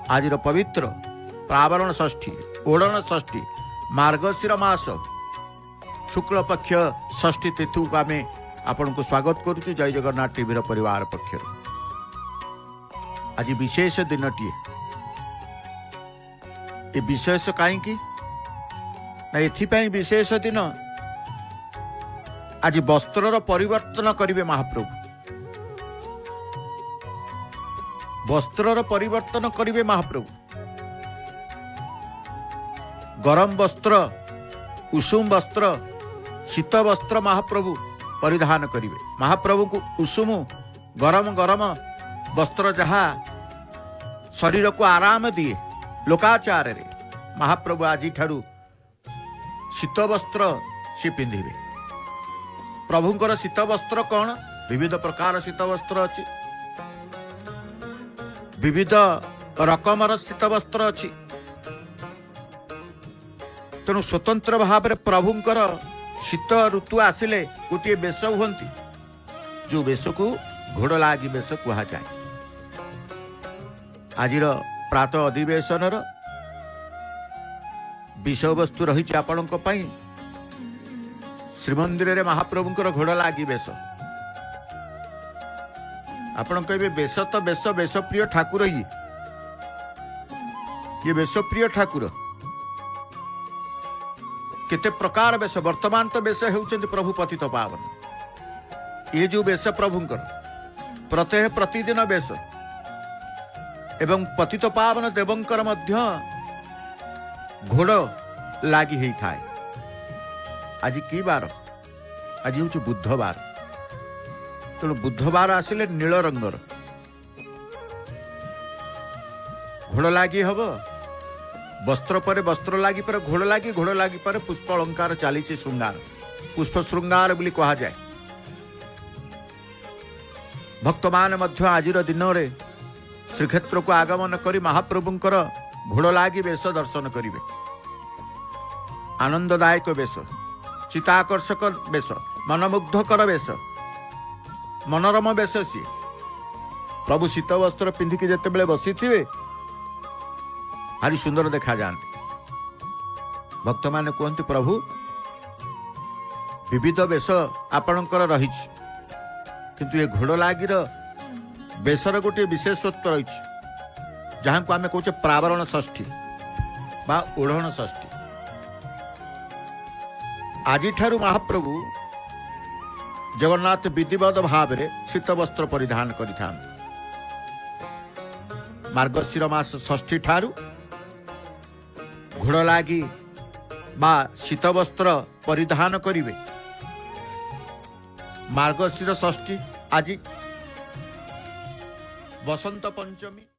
आज पवित्र प्रावरण षष्ठी ओढ़ण षष्ठी मार्गशीर मास शुक्ल पक्ष षष्ठी तिथि को आम आपण को स्वागत करुचु जय जगन्नाथ टीवी परिवार पक्षर। आज विशेष दिनटीए ये विशेष कहीं विशेष दिन आज वस्त्र परिवर्तन करिवे महाप्रभु वस्त्र परिवर्तन करिवे महाप्रभु गरम वस्त्र उषुम वस्त्र शीत वस्त्र महाप्रभु परिधान करिवे। महाप्रभु को उषुम गरम गरम वस्त्र जहा शरीर को आराम दिए लोकाचार रे महाप्रभु आज ठारू शीत वस्त्र से पिंधिबे। प्रभुंकर शीत वस्त्र कौन विविध प्रकार शीत वस्त्र अच्छी विविध रकमर शीत वस्त्र अच्छी तेणु स्वतंत्र भाव प्रभुंकर शीत ऋतु आसिले गोटे बेश हुंती जो बेश को घोड़ लागी बेश कह जाए। आज प्रातः अधिवेशन विषय वस्तु रही आपण श्रीमंदिर रे महाप्रभुंकर घोड़ लागी बेश आपण कहे बेश तो बेश बेश प्रिय ठाकुर ये बेश प्रिय ठाकुर केते प्रकार बेश वर्तमान तो बेश होउछन्ति प्रभु पतित पावन ये जो बेश प्रभुंकर प्रत्यह प्रतिदिन बेश एवं पतित पावन देवंकर मध्य घोड़ लागी ही थाए। आज की बार आज हूँ बुधवार तेणु बुधवार आसिले नील रंगर घोड़ लागी हम वस्त्र पर वस्त्र लागी पर घोड़ लागी पर पुष्प अलंकार चली श्रृंगार पुष्प श्रृंगार बोली कहा जाए। भक्त मान मध्य आज दिन में श्रीक्षेत्र को आगमन करी महाप्रभुंकर घोड़ लागी बेश दर्शन करिवे। आनंददायक बेश चिताकर्षक बेश मनमुग्धकर बेश मनोरम बेश सी प्रभु शीत वस्त्र पिंधिकी जिते बड़े बसी थे भारी सुंदर देखा जाते। भक्त माने कहते प्रभु विविध बेश आपणकर रही किंतु ये घोड़ लागिर बेशर गोटे विशेषत्व रही जहाँ को आम कहे प्रावरण षष्ठी बा ओढ़ण षष्ठी। आज ठारू महाप्रभु जगन्नाथ विधिवत भाव में शीत वस्त्र परिधान करिथां। मार्गशीर मास षष्ठी ठारू घोड़ लागी बा शीत वस्त्र परिधान करिवे। मार्गशीर षष्ठी आज बसंत पंचमी।